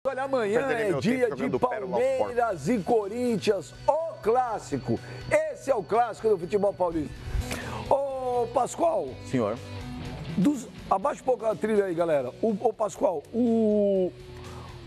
Olha, amanhã é dia de Palmeiras e Corinthians, o clássico. Esse é o clássico do futebol paulista. Ô, Pascoal. Senhor. Abaixa um pouco a trilha aí, galera. Ô, Pascoal, o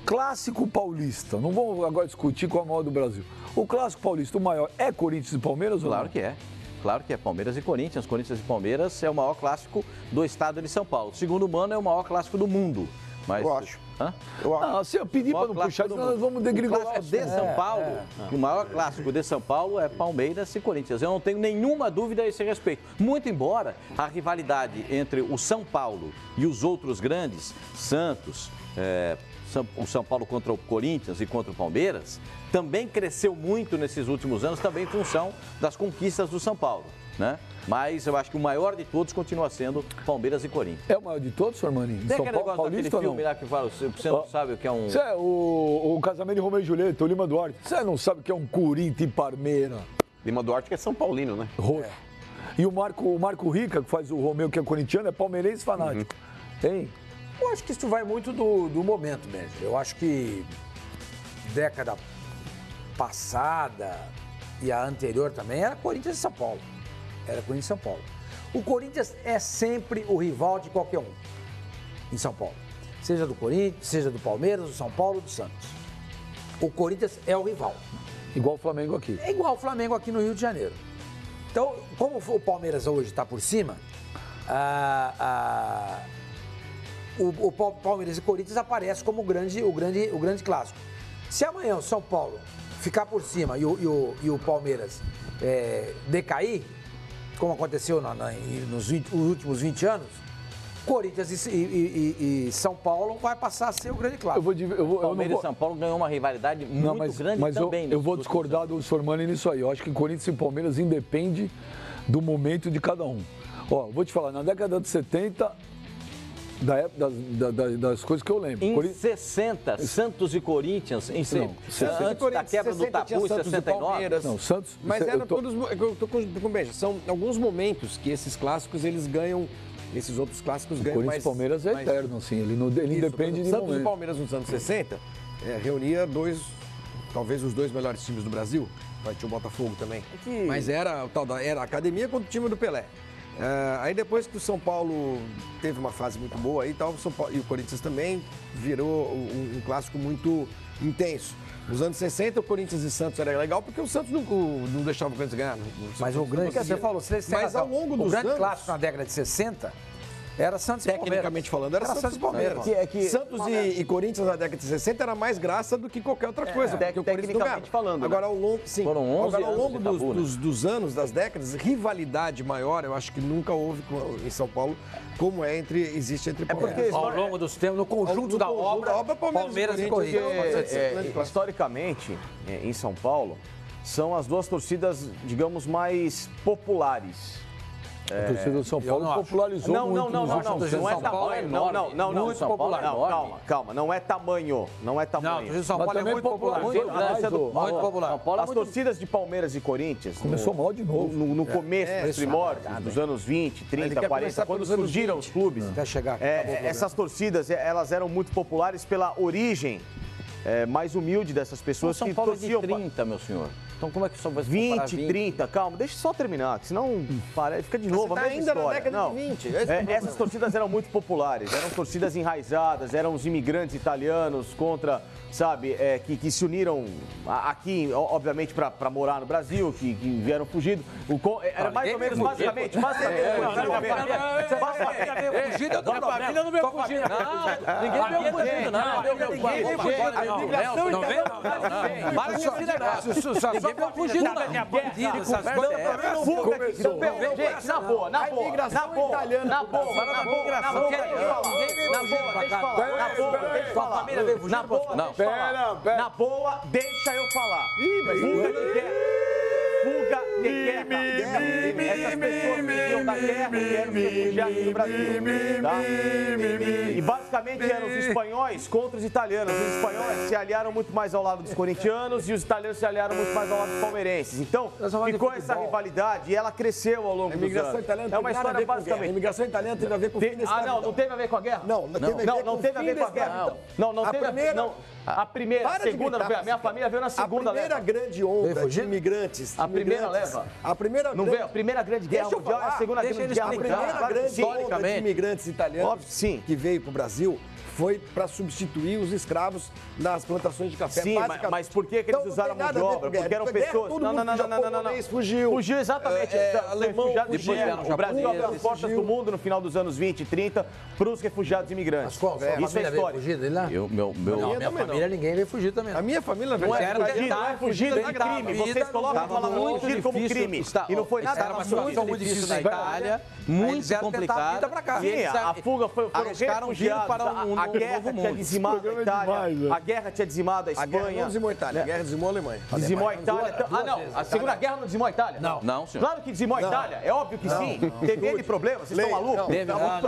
clássico paulista, não vamos agora discutir qual é o maior do Brasil. O clássico paulista, o maior, é Corinthians e Palmeiras ou não? Claro que é. Claro que é Palmeiras e Corinthians. Corinthians e Palmeiras é o maior clássico do estado de São Paulo. Segundo o Mano, é o maior clássico do mundo. Mas, eu acho. Hã? Não, se eu pedir para não puxar, nós vamos degringolar. O clássico de São Paulo, o maior clássico de São Paulo é Palmeiras e Corinthians. Eu não tenho nenhuma dúvida a esse respeito. Muito embora a rivalidade entre o São Paulo e os outros grandes, Santos, o São Paulo contra o Corinthians e contra o Palmeiras, também cresceu muito nesses últimos anos, também em função das conquistas do São Paulo, né? Mas eu acho que o maior de todos continua sendo Palmeiras e Corinthians. É o maior de todos, senhor Maninho? Tem aquele negócio daquele filme lá que fala, você não sabe o que é um... Você é o casamento de Romeu e Julieta, o Lima Duarte. Você não sabe o que é um Corinthians e Palmeiras. Lima Duarte que é São Paulino, né? Roxo. E o Marco Rica, que faz o Romeu, que é corintiano, é palmeirense fanático. Tem? Eu acho que isso vai muito do momento mesmo. Eu acho que década passada e a anterior também era Corinthians e São Paulo. Era Corinthians e São Paulo. O Corinthians é sempre o rival de qualquer um em São Paulo. Seja do Corinthians, seja do Palmeiras, do São Paulo ou do Santos. O Corinthians é o rival. Igual o Flamengo aqui. É igual o Flamengo aqui no Rio de Janeiro. Então, como o Palmeiras hoje está por cima, o Palmeiras e Corinthians aparece como o grande clássico. Se amanhã o São Paulo ficar por cima e o Palmeiras decair, como aconteceu nos últimos 20 anos, Corinthians e São Paulo vai passar a ser o grande clássico. Palmeiras e São Paulo ganhou uma rivalidade muito grande mas também. Eu vou discordar do Sormani nisso aí. Eu acho que Corinthians e Palmeiras independe do momento de cada um. Ó, vou te falar, na década de 70, das coisas que eu lembro. Em 60, Santos e Corinthians, antes da quebra do tabu, em 69. Não, Santos... Mas eram todos... Eu tô com beijo. São alguns momentos que esses clássicos, eles ganham... Esses outros clássicos ganham mais... Corinthians e Palmeiras é eterno, assim. Ele independe de Santos momento. e Palmeiras nos anos 60 reunia talvez os dois melhores times do Brasil. Vai ter o Botafogo também. Mas era a academia contra o time do Pelé. Aí depois que o São Paulo teve uma fase muito boa aí, e o Corinthians também virou um clássico muito intenso. Nos anos 60, o Corinthians e Santos era legal porque o Santos não deixava o Corinthians ganhar. Mas o grande que você falou, mas ao longo dos anos... O grande clássico na década de 60 era Santos e Palmeiras. Tecnicamente falando, era Santos e Palmeiras. Santos e Corinthians na década de 60 era mais graça do que qualquer outra coisa. Tecnicamente falando. Agora, ao longo, foram 11 agora, ao longo anos de tabu, dos anos, das décadas, rivalidade maior, eu acho que nunca houve em São Paulo, como existe entre Palmeiras. Porque ao longo dos tempos, no conjunto da obra, Palmeiras e Corinthians. Historicamente, em São Paulo, são as duas torcidas, digamos, mais populares. A torcida do São Paulo popularizou muito. Não é tamanho. Não, muito popular. Calma, não é tamanho. Não é tamanho. Não, a torcida do São Paulo é muito popular. Muito popular. As torcidas de Palmeiras e Corinthians... Começou mal de novo. No começo, nos primórdios, dos anos 20, 30, 40, quando surgiram os clubes, essas torcidas, elas eram muito populares pela origem mais humilde dessas pessoas que torciam... São Paulo de 30, meu senhor. Então como é que só vai 20, 30, calma, deixa eu só terminar, senão fica de novo a mesma ainda história. Na década de 20. Essas torcidas eram muito populares, eram torcidas enraizadas, eram os imigrantes italianos contra, sabe, que se uniram aqui, obviamente, para morar no Brasil, que vieram fugidos. Era mais ou menos, basicamente. A família não veio fugindo, não. Ninguém veio fugindo, não. Ninguém veio fugindo, não. Para de se negar. Ninguém veio fugindo, não. Gente, na boa. Na boa, deixa eu falar. Fuga de guerra. Essas pessoas viviam da guerra e eram refugiados do Brasil. Tá? E basicamente eram os espanhóis contra os italianos. Os espanhóis se aliaram muito mais ao lado dos corintianos e os italianos se aliaram muito mais ao lado dos palmeirenses. Então, ficou essa rivalidade e ela cresceu ao longo dos anos. É uma história basicamente... A imigração italiana teve a ver com o fim da não teve a ver com a guerra? Não teve a ver com a guerra. Não, não A primeira, a segunda, minha família veio na segunda leva. A primeira grande onda de imigrantes. A primeira leva. A primeira não veio a primeira grande guerra mundial e a segunda grande guerra mundial. A primeira grande onda de imigrantes italianos que veio para o Brasil foi para substituir os escravos nas plantações de café. Sim, mas por que eles usaram mão de obra? Porque eram pessoas... Não. Fugiu, exatamente. Alemão, o Brasil abriu as portas do mundo no final dos anos 20 e 30 para os refugiados imigrantes. Isso é história. Fugir dele lá? Minha família, ninguém veio fugir também. A minha família, na verdade, não é fugir, é crime. Vocês colocam a palavra fugir como crime. E não foi nada uma situação muito difícil na Itália, muito complicada. Sim, a fuga foram refugiados para a guerra tinha dizimado a Itália, a guerra tinha dizimado a Espanha. A guerra não dizimou a Itália, a guerra dizimou a Alemanha. Dizimou a Itália. Não, a Segunda Guerra não dizimou a Itália? Não, senhor. Claro que dizimou a Itália, é óbvio que sim. Teve N problemas, vocês estão malucos? Teve problemas.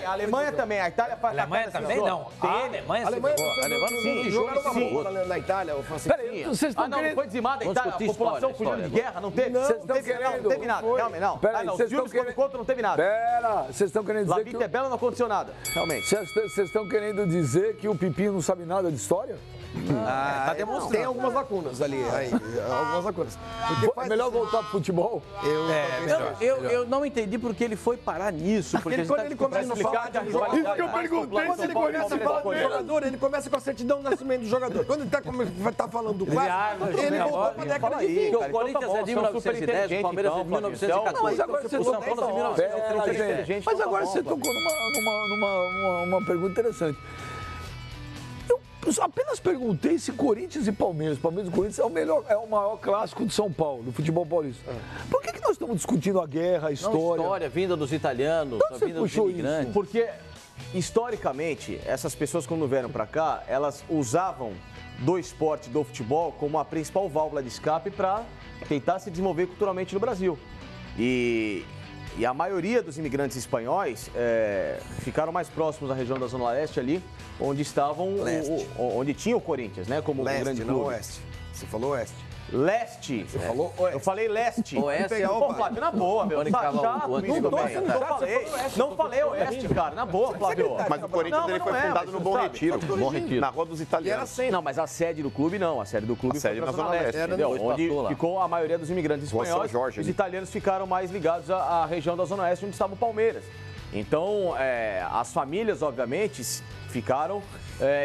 A Alemanha também, a Itália faz a Alemanha também não. A Alemanha sim, jogaram uma bola na Itália. Peraí, vocês estão querendo... Não foi dizimada a Itália, a população fugindo de guerra, não teve? Não teve nada, realmente não. Os filmes quando contam não teve nada. Pera, vocês estão querendo dizer La Vita é Bela não aconteceu nada, realmente. Vocês estão querendo dizer que o Pipinho não sabe nada de história? Tá demonstrando. Tem algumas lacunas ali, algumas lacunas. É melhor voltar pro futebol? Eu não entendi porque ele foi parar nisso. Porque quando ele começa a falar de jogador, isso que eu perguntei, quando ele começa a falar do jogador, ele começa com a certidão de nascimento do jogador. Quando ele tá falando do clássico, ele voltou pra década de 20. O Corinthians é de 1910, o Palmeiras é de 1914. Mas agora você tocou numa pergunta interessante. Eu apenas perguntei se Corinthians e Palmeiras e Corinthians é o maior clássico de São Paulo, do futebol paulista. Por que nós estamos discutindo a guerra, a história? Não, história, vinda dos italianos, a vinda dos imigrantes. Isso? Porque, historicamente, essas pessoas quando vieram para cá, elas usavam do esporte, do futebol, como a principal válvula de escape para tentar se desenvolver culturalmente no Brasil. E a maioria dos imigrantes espanhóis ficaram mais próximos da região da Zona Leste ali, onde estavam, onde tinha o Corinthians, né? Como leste, o grande não clube. Oeste. Você falou Oeste. Leste. Você falou Oeste. Eu falei leste. Oeste. Pô, Flávio, na boa, meu. Tá chato isso também. Não falei Oeste, cara. Na boa, Flávio. Mas o Corinthians ele foi fundado no Bom Retiro. Bom Retiro. Na Rua dos Italianos. Não, mas a sede do clube não. A sede do clube foi na Zona Leste, entendeu? Onde ficou a maioria dos imigrantes espanhóis. Os italianos ficaram mais ligados à região da Zona Oeste, onde estava o Palmeiras. Então, as famílias, obviamente, ficaram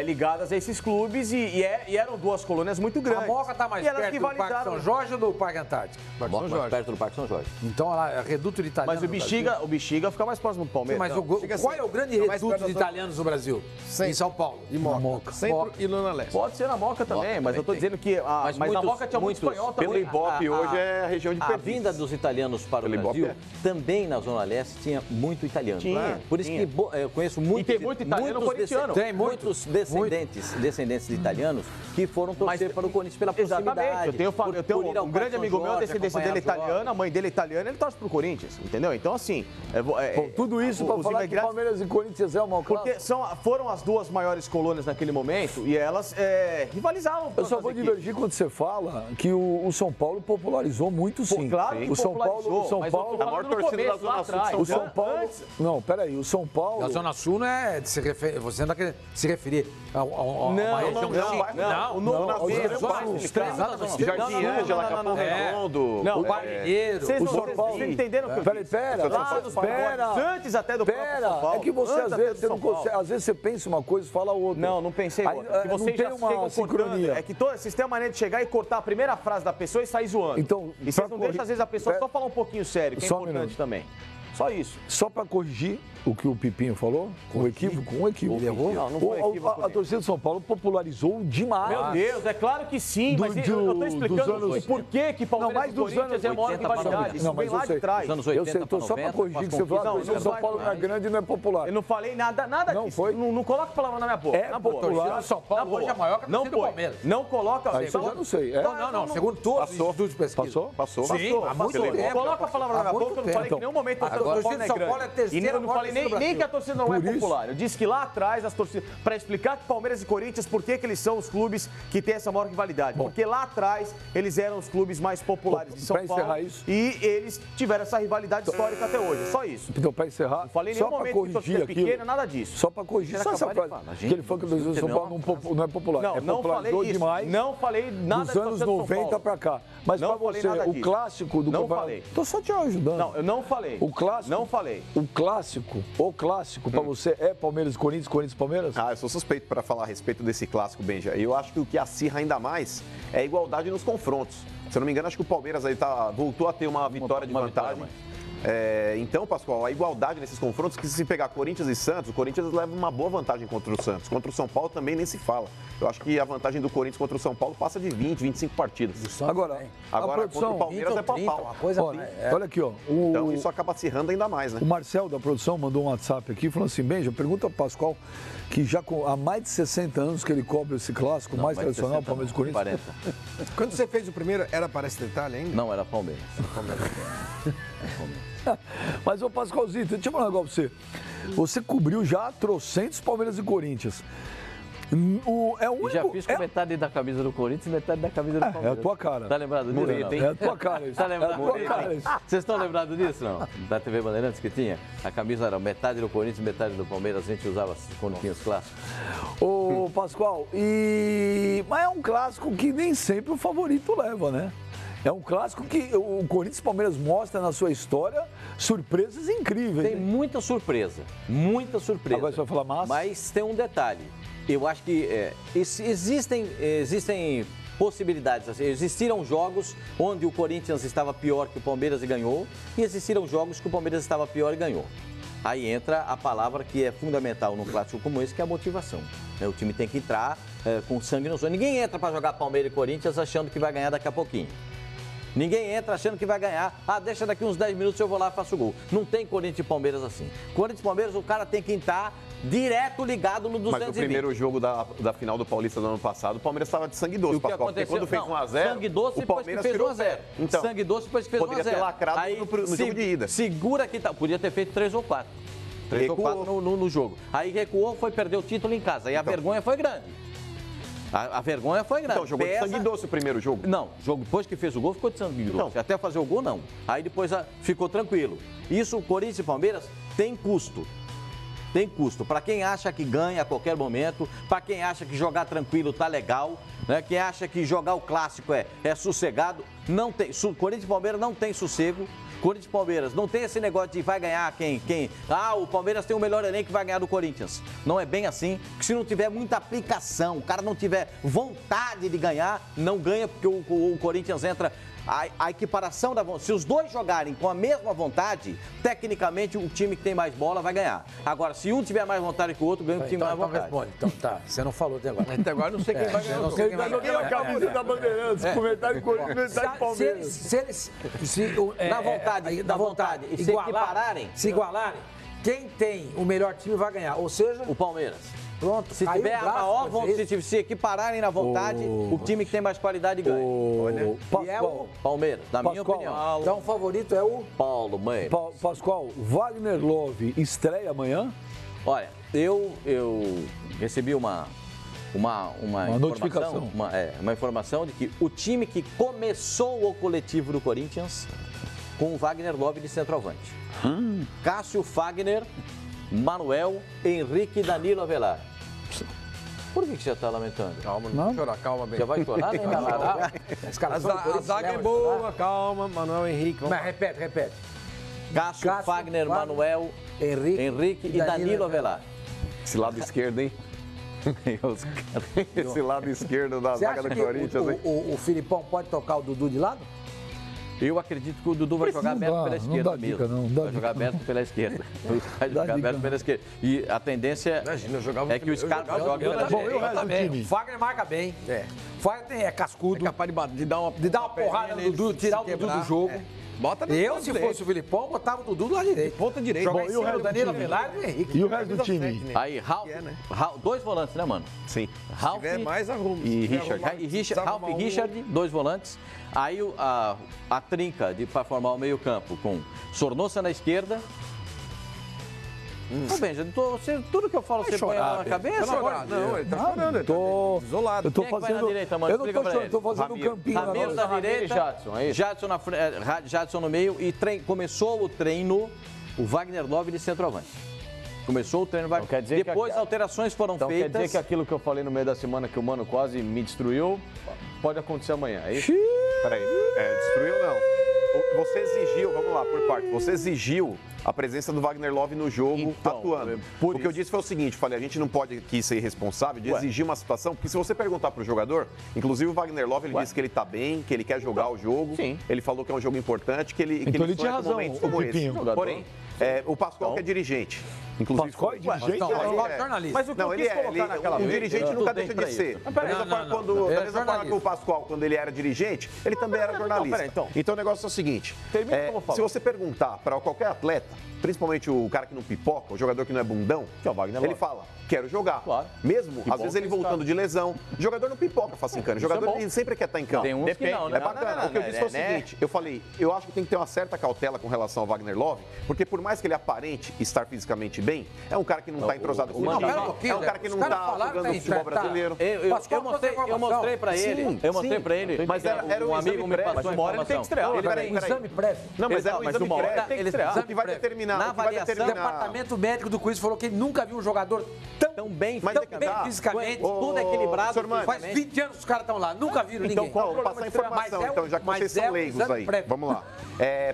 ligadas a esses clubes e eram duas colônias muito grandes. A Moca está mais perto do Parque São Jorge ou do Parque Antártico? Mais perto do Parque São Jorge. Então, é reduto de italianos. Mas o Bexiga fica mais próximo do Palmeiras. Sim, mas qual é o grande reduto de italianos no Brasil? Em São Paulo. E Moca. Centro e Zona Leste. Pode ser na Moca também, mas eu estou dizendo que mas na Moca tinha muito espanhol também. Pelo Ibope hoje é a região de A vinda dos italianos para o Brasil, também na Zona Leste tinha muito italiano. Por isso que eu conheço muitos. E tem muito italiano corintiano. Tem muitos descendentes de italianos que foram torcer para o Corinthians pela proximidade. Exatamente. Eu tenho um grande amigo meu, descendência dele é italiana, a mãe dele é italiana, ele torce para o Corinthians, entendeu? Então, assim... tudo isso para falar que Palmeiras e Corinthians é o mau clássico. Porque foram as duas maiores colônias naquele momento e elas rivalizavam. Eu só vou divergir quando você fala que o São Paulo popularizou muito, sim. Claro que o São Paulo, a maior torcida da Zona Sul. O São Paulo... Não, peraí, o São Paulo... A Zona Sul não é de se referir... Você não está querendo se referir a uma região... Jardim Ângela, Capão Redondo. Não, Barreiro. Vocês entenderam o que eu disse? Pera. Antes até do próprio São Paulo. É que você às vezes você não consegue, às vezes você pensa uma coisa e fala outra. Não pensei outra. Que você já chega sincronia. É que vocês têm a maneira de chegar e cortar a primeira frase da pessoa e sair zoando. Então, e vocês não deixam às vezes a pessoa só falar um pouquinho sério, que é importante também. Só isso. Só para corrigir o que o Pipinho falou, um equívoco. Ele errou. Não foi equívoco. A torcida do São Paulo popularizou demais. Meu Deus, é claro que sim, mas eu estou explicando o porquê que Palmeiras e Corinthians é a maior rivalidade. Isso vem lá de trás. Eu sei, estou só para corrigir que você falou que o São Paulo não é grande e não é popular. Eu não falei nada disso. Não coloca a palavra na minha boca. É popular. O São Paulo hoje é maior que a torcida do Palmeiras. Não coloca... Isso eu já não sei. Não. Segundo todos os estudos de pesquisa. Passou. Sim, há muito tempo. Coloca a palavra na minha boca, eu não falei que em nenhum momento... torcida de São Paulo é a terceira E eu não falei nem que a torcida não é Por isso. popular. Eu disse que lá atrás, as torcidas, para explicar que Palmeiras e Corinthians, por que eles são os clubes que têm essa maior rivalidade. Porque lá atrás, eles eram os clubes mais populares de São Pra Paulo. encerrar isso. E eles tiveram essa rivalidade histórica até hoje. É só isso. Então, para encerrar, Não falei em só nenhum para momento que corrigir torcida aquilo, pequena, nada disso. só para corrigir, Era só essa capaz de frase, falar, que gente, ele falou que o torcedor de São Paulo não é popular. Não, é não falei popularizou isso. demais Não falei nada dos de anos torcida de São 90 Paulo. para cá. Mas Não para falei você, nada o disso. clássico do Não campeonato... falei. Tô só te ajudando. Não, eu não falei. O clássico... Não falei. O clássico para você é Palmeiras e Corinthians, Corinthians e Palmeiras? Ah, eu sou suspeito para falar a respeito desse clássico, Benja. Eu acho que o que acirra ainda mais é a igualdade nos confrontos. Se eu não me engano, acho que o Palmeiras aí voltou a ter uma vitória de vantagem. Então, Pascoal, a igualdade nesses confrontos, que se pegar Corinthians e Santos, o Corinthians leva uma boa vantagem contra o Santos. Contra o São Paulo também nem se fala. Eu acho que a vantagem do Corinthians contra o São Paulo passa de 20, 25 partidas. Agora, a Agora contra produção... o Palmeiras é 30, pau. uma coisa Olha, assim. olha aqui, ó. Então isso acaba acirrando ainda mais, né? O Marcel da produção mandou um WhatsApp aqui falando assim: Benja, pergunta ao Pascoal que já há mais de 60 anos que ele cobre esse clássico mais tradicional, Palmeiras e Corinthians. 40. Quando você fez o primeiro, era para esse detalhe ainda? Não, era Palmeiras. Mas, ô Pascoalzinho, deixa eu falar um negócio pra você. Você cobriu já trocentos Palmeiras e Corinthians. É o único... E já fiz com metade da camisa do Corinthians e metade da camisa do É Palmeiras. a tua cara. Tá lembrado disso? Bonito, hein? É a tua cara isso. Tá lembrado? É a tua cara isso. Vocês estão lembrados disso, não? Da TV Bandeirantes que tinha? A camisa era metade do Corinthians e metade do Palmeiras. A gente usava quando tinha os clássicos. Ô, Pascoal, mas é um clássico que nem sempre o favorito leva, né? É um clássico que o Corinthians e Palmeiras mostra na sua história surpresas incríveis. Tem hein? muita surpresa. Muita surpresa. Agora você vai falar massa? Mas tem um detalhe. Eu acho que existem possibilidades. Assim, existiram jogos onde o Corinthians estava pior que o Palmeiras e ganhou, e existiram jogos que o Palmeiras estava pior e ganhou. Aí entra a palavra que é fundamental num clássico como esse, que é a motivação. O time tem que entrar com sangue no olho. Ninguém entra para jogar Palmeiras e Corinthians achando que vai ganhar daqui a pouquinho. Ninguém entra achando que vai ganhar. Ah, deixa daqui uns 10 minutos eu vou lá e faço gol. Não tem Corinthians e Palmeiras assim. Corinthians e Palmeiras, o cara tem que entrar direto ligado no 220. Mas no primeiro jogo da final do Paulista do ano passado, o Palmeiras estava de sangue doce, E o que Pascoal, porque aconteceu? quando fez 1x0, sangue doce o depois que Palmeiras fez tirou 1x0. Então, Sangue doce depois que fez 1x0. poderia ter lacrado no jogo de ida. Segura que tá. Podia ter feito 3 ou 4. 3 ou 4 no jogo. Aí recuou, foi perder o título em casa. Aí a vergonha foi grande. A vergonha foi grande. Então, jogou de sangue doce o primeiro jogo. Não, jogo depois que fez o gol ficou de sangue doce. Não. Até fazer o gol, não. Aí depois ficou tranquilo. Isso, Corinthians e Palmeiras, tem custo. Tem custo. Para quem acha que ganha a qualquer momento, para quem acha que jogar tranquilo tá legal, né? Quem acha que jogar o clássico é sossegado, não tem. Corinthians e Palmeiras não tem sossego. Corinthians e Palmeiras não tem esse negócio de vai ganhar quem? Ah, o Palmeiras tem o melhor elenco que vai ganhar do Corinthians. Não é bem assim, porque se não tiver muita aplicação, o cara não tiver vontade de ganhar, não ganha, porque o Corinthians entra... A equiparação da vontade, se os dois jogarem com a mesma vontade, tecnicamente o time que tem mais bola vai ganhar. Agora, se um tiver mais vontade que o outro, ganha o time mais vontade. Responde. Então tá, você não falou até agora. Até agora não sei quem vai ganhar. Não sei quem vai Quem é a camisa da Bandeirantes? Comentário Corinthians, comentário Palmeiras. Se eles Na vontade. E se equipararem? Se igualarem, quem tem o melhor time vai ganhar. Ou seja, O Palmeiras. pronto. Se caiu tiver o a braço, maior mas vontade, isso. se equipararem na vontade, o time que tem mais qualidade ganha. E é o- Palmeiras, na minha Pascoal. opinião. Então o favorito é o... Paulo Meira. Pascoal, Wagner Love estreia amanhã? Olha, eu recebi uma notificação. uma informação de que o time que começou o coletivo do Corinthians com o Wagner Love de centroavante. Cássio, Fagner, Manuel, Henrique e Danilo Avelar. Por que você está lamentando? Calma, não chorar, calma, bem. Já vai chorar, né? Os caras A zaga é boa, calma, Manuel Henrique. Mas repete. Cássio, Fagner, Manuel, Henrique e Danilo Avelar. Esse lado esquerdo, hein? Esse lado esquerdo da Você zaga acha do que Corinthians, hein? o Filipão pode tocar o Dudu de lado? Eu acredito que o Dudu vai jogar aberto pela esquerda mesmo. Vai jogar aberto pela esquerda. Vai jogar aberto pela esquerda. E a tendência Imagina, eu jogava é que o Scarpa jogue pela Bom, esquerda. eu resto do time. O Fagner marca bem. O Fagner é cascudo. É capaz de dar uma De dar uma porrada no Dudu, tirar o Dudu do jogo. Bota na Eu, ponta se direita. fosse o Filipão, botava o Dudu do lado direito. Ponta direita. Bom, e o resto do Danilo time? Avelar e o Henrique. E o resto do time? Aí, Ralf, dois volantes, né, mano? Sim. Ralf Se tiver mais, arruma. e Se tiver Richard. arrumado, precisa Ralf arrumar e um. Richard, dois volantes. Aí a trinca para formar o meio-campo com Sornosa na esquerda. Ô, Benja, tudo que eu falo você põe a mão na cabeça? Tá chorando. Não, ele tá chorando. Ele Tô- tá isolado. Eu tô Quem é que vai fazendo. na direita, mano? Eu não tô Explica pra chorando, ele. tô fazendo um Ramiro. campinho lá Ramiro na na direita, Jadson, é isso? Jadson no meio e começou o treino o Wagner Love de centroavante. Começou o treino, Então quer dizer que depois alterações foram Então feitas. quer dizer que aquilo que eu falei no meio da semana que o Mano quase me destruiu, pode acontecer amanhã, é isso? Peraí, destruiu não. Você exigiu, vamos lá, por parte, você exigiu a presença do Wagner Love no jogo, Então, atuando. por O que eu isso. disse foi o seguinte, falei, a gente não pode aqui ser irresponsável de exigir uma situação, porque se você perguntar pro jogador, inclusive o Wagner Love, ele disse que ele tá bem, que ele quer jogar o jogo, sim. ele falou que é um jogo importante, que ele, Então ele sonha tinha com razão, momentos o como esse. Pipinho. Porém, o Pascoal que é dirigente. Inclusive, Pascoal é dirigente? Não, ele mas jornalista. Mas o que Não, eu ele quis é. colocar naquela Um vez... dirigente eu nunca tô deixa bem de pra ser. isso. Da mesma Não, forma, não, quando- não. da Ele é mesma forma que o jornalista. Pascoal, quando ele era dirigente, ele também era jornalista. peraí, então. Então o negócio é o seguinte: Termina o que eu vou falar. se você perguntar para qualquer atleta, principalmente o cara que não pipoca, o jogador que não é bundão, Que é o Wagner ele Love. fala, quero jogar. Claro. Mesmo, Que às bom vezes que ele esse voltando cara- de lesão. O jogador não pipoca facincano. O jogador bom. ele sempre quer estar em campo. Tem uns que não, né? É bacana. O que eu disse foi o seguinte: eu falei, eu acho que tem que ter uma certa cautela com relação ao Wagner Love, porque por mais que ele aparente estar fisicamente bem, é um cara que não está entrosado com o Mano, time. pera um pouquinho, É um cara que os não caras está falaram jogando que futebol tá- brasileiro. Eu Pascoal mostrei pra ele. Sim, Eu mostrei sim. pra ele. Mas era um um amigo exame me prévio, passou a mas uma hora ele tem que informação. estrear. Peraí, Um exame prévio. Não, mas Exato, era um mas exame uma hora prévio. tem que O que vai determinar. Na O que vai avaliação, O determinar. departamento médico do Corinthians falou que ele nunca viu um jogador Tão bem, Mas tão é que bem tá. fisicamente. tudo equilibrado. Senhor Mano, Faz 20 anos que os caras estão lá, nunca viram Então, ninguém. qual? Vou passar a informação, Mas é um- então, já que mas vocês é são um leigos exame aí. prévio. Vamos lá.